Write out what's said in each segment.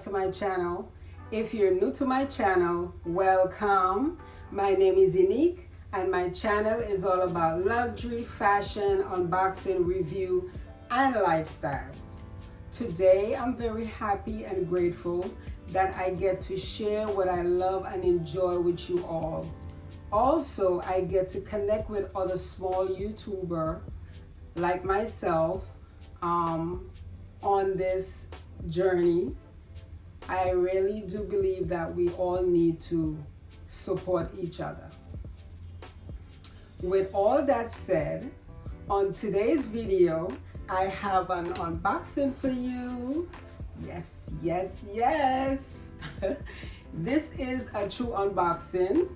to my channel. If you're new to my channel, welcome. My name is Unique and my channel is all about luxury, fashion, unboxing, review, and lifestyle. Today, I'm very happy and grateful that I get to share what I love and enjoy with you all. Also, I get to connect with other small YouTubers like myself on this journey. I really do believe that we all need to support each other. With all that said, on today's video, I have an unboxing for you. Yes, yes, yes. This is a true unboxing.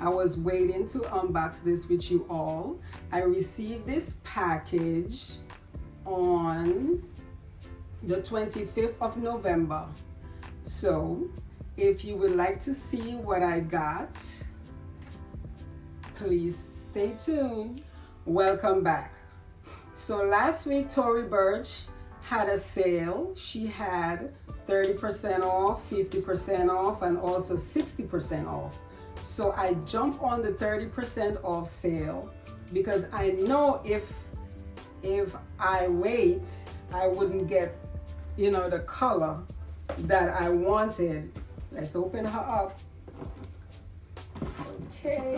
I was waiting to unbox this with you all. I received this package on the 25th of November. So if you would like to see what I got, please stay tuned. Welcome back. So last week, Tory Burch had a sale. She had 30% off, 50% off, and also 60% off. So I jumped on the 30% off sale because I know if I wait, I wouldn't get, the color that I wanted. Let's open her up. Okay.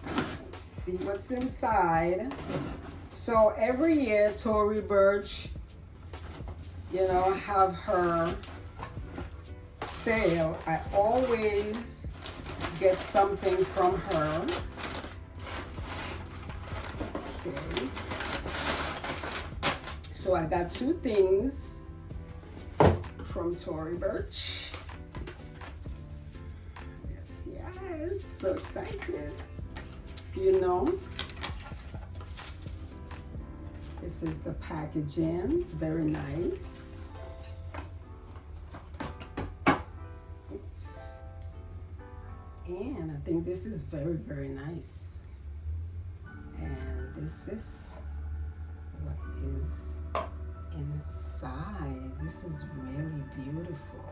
Let's see what's inside. So every year, Tory Burch, have her sale. I always get something from her. Okay. So I got two things from Tory Burch. Yes, yes, so excited. This is the packaging, very nice. And I think this is very, very nice. And this is what is inside. This is really beautiful.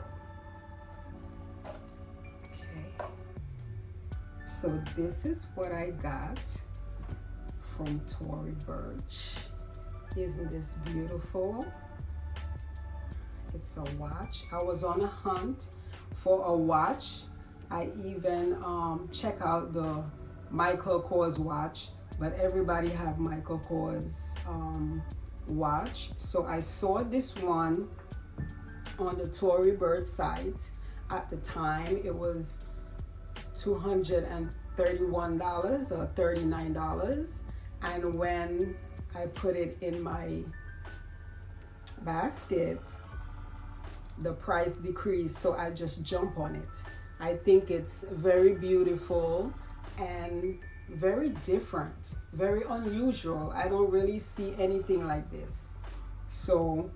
Okay. So this is what I got from Tory Burch. Isn't this beautiful? It's a watch. I was on a hunt for a watch. I even check out the Michael Kors watch, but everybody have Michael Kors watch. So I saw this one on the Tory Burch site. At the time, it was $231 or $39. And when I put it in my basket, the price decreased, so I just jump on it. I think it's very beautiful and very different, very unusual. I don't really see anything like this. So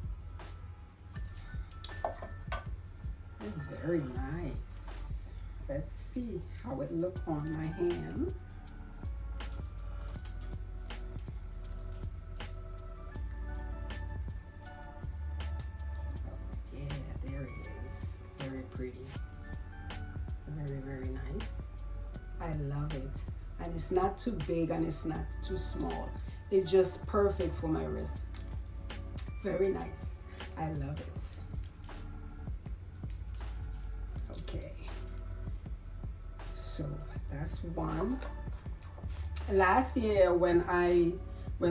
it's very nice. Let's see how it looks on my hand. Pretty, very, very nice. I love it, and it's not too big and it's not too small. It's just perfect for my wrist. Very nice. I love it. Okay, so that's one. Last year when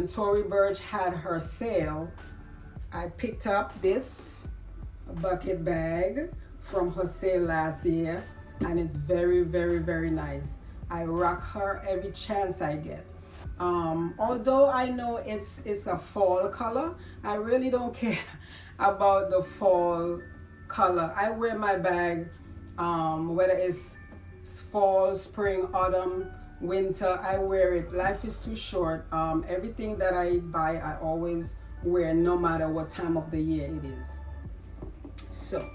Tory Burch had her sale, I picked up this bucket bag from her sale last year, and it's very, very, very nice. I rock her every chance I get. Although I know it's a fall color, I really don't care about the fall color. I wear my bag whether it's fall, spring, autumn, winter, I wear it. Life is too short. Everything that I buy, I always wear no matter what time of the year it is. So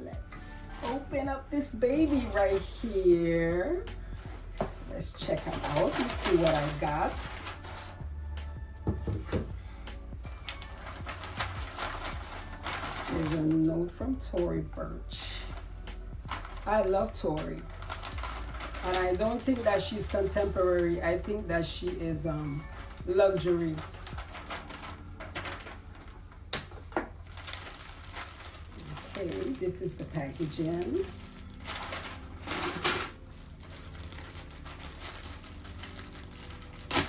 let's open up this baby right here. Let's check it out and see what I got. is a note from Tory Burch. I love Tory. And I don't think that she's contemporary. I think that she is luxury. Okay, this is the packaging.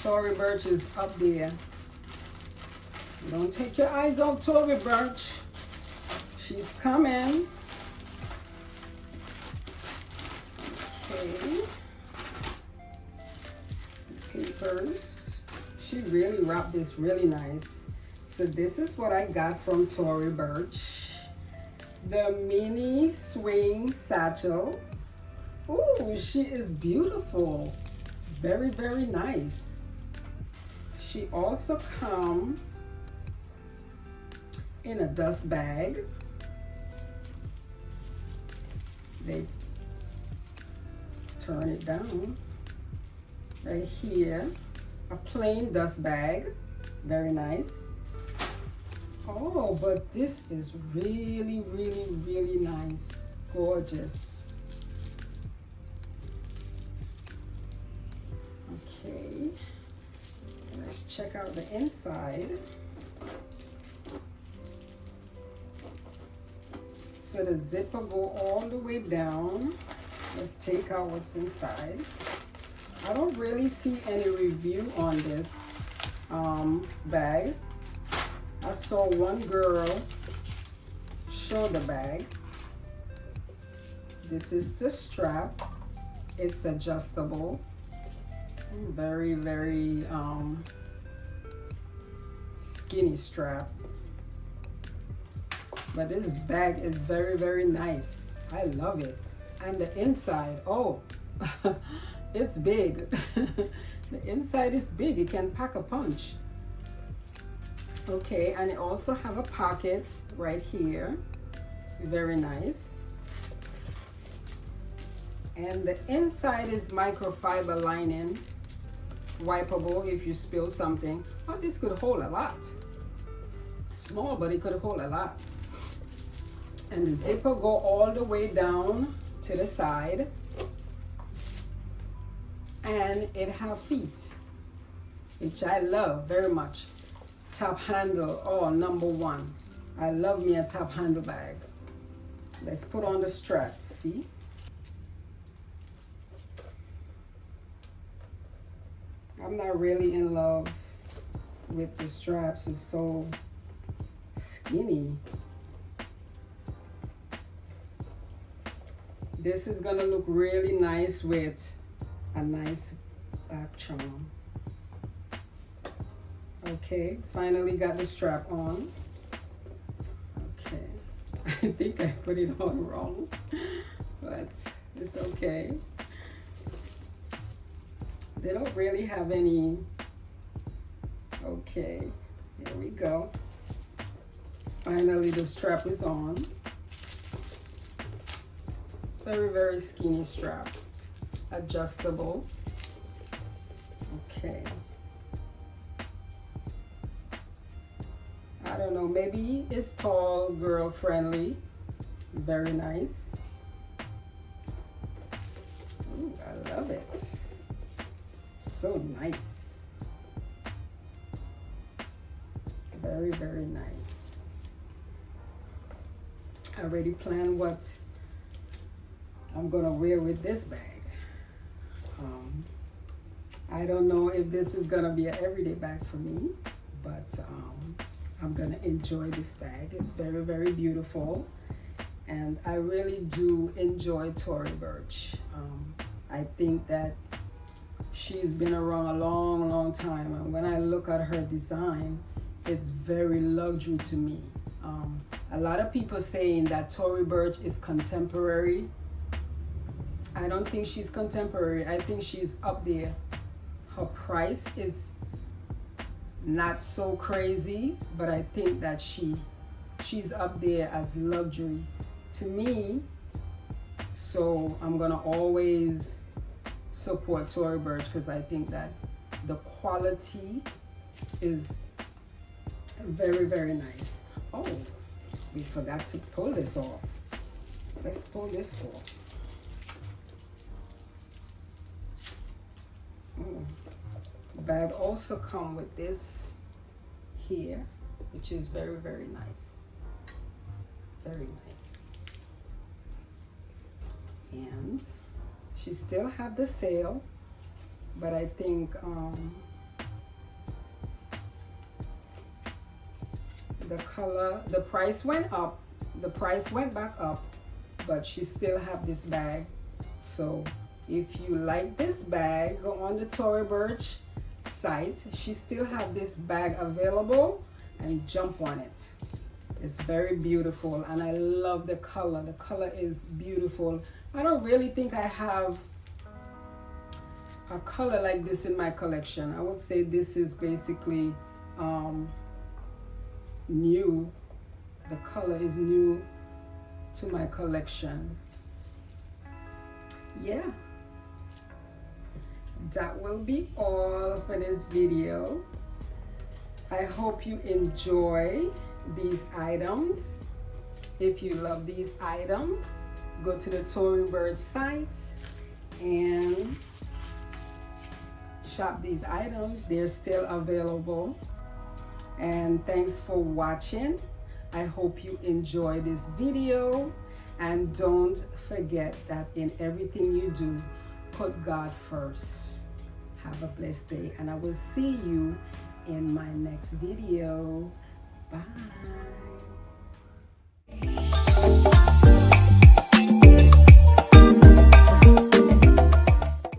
Tory Burch is up there. Don't take your eyes off Tory Burch. She's coming. Okay. Papers. She really wrapped this really nice. So this is what I got from Tory Burch. The mini swing satchel. Ooh, she is beautiful. Very, very nice. She also comes in a dust bag. They turn it down right here. A plain dust bag. Very nice. Oh, but this is really, really, really nice. Gorgeous. Okay. Let's check out the inside. So the zipper go all the way down. Let's take out what's inside. I don't really see any review on this bag. I saw one girl show the bag. This is the strap. It's adjustable. Very, very skinny strap. But this bag is very, very nice. I love it. And the inside, oh, it's big. The inside is big. It can pack a punch. Okay, and it also have a pocket right here. Very nice. And the inside is microfiber lining. Wipeable if you spill something. Oh, this could hold a lot. Small, but it could hold a lot. And the zipper go all the way down to the side. And it have feet, which I love very much. Top handle, oh, #1. I love me a top handle bag. Let's put on the strap, see? I'm not really in love with the straps. It's so skinny. This is gonna look really nice with a nice back charm. Okay, finally got the strap on. Okay, I think I put it on wrong, but it's okay. They don't really have any. Okay, here we go. Finally, the strap is on. Very, very skinny strap. Adjustable. Okay. I don't know, maybe it's tall girl friendly. Very nice. Ooh, I love it. So nice. Very, very nice. I already planned what I'm gonna wear with this bag. I don't know if this is gonna be an everyday bag for me, but I'm gonna enjoy this bag. It's very, very beautiful. And I really do enjoy Tory Burch. I think that she's been around a long, long time. And when I look at her design, it's very luxury to me. A lot of people saying that Tory Burch is contemporary. I don't think she's contemporary. I think she's up there. Her price is not so crazy, but I think that she's up there as luxury to me. So I'm gonna always support Tory Burch because I think that the quality is very, very nice. Oh, We forgot to pull this off. Let's pull this off. The bag also come with this here, which is very, very nice. Very nice. And she still have the sale, but I think the color, the price went up, the price went back up, but she still have this bag. So if you like this bag, go on the Tory Burch site. She still have this bag available, and jump on it. It's very beautiful, and I love the color. The color is beautiful. I don't really think I have a color like this in my collection. I would say this is basically new. The color is new to my collection. Yeah, that will be all for this video. I hope you enjoy these items. If you love these items, go to the Tory Burch site and shop these items. They're still available. And thanks for watching. I hope you enjoy this video, and don't forget that in everything you do, put God first. Have a blessed day, and I will see you in my next video. Bye.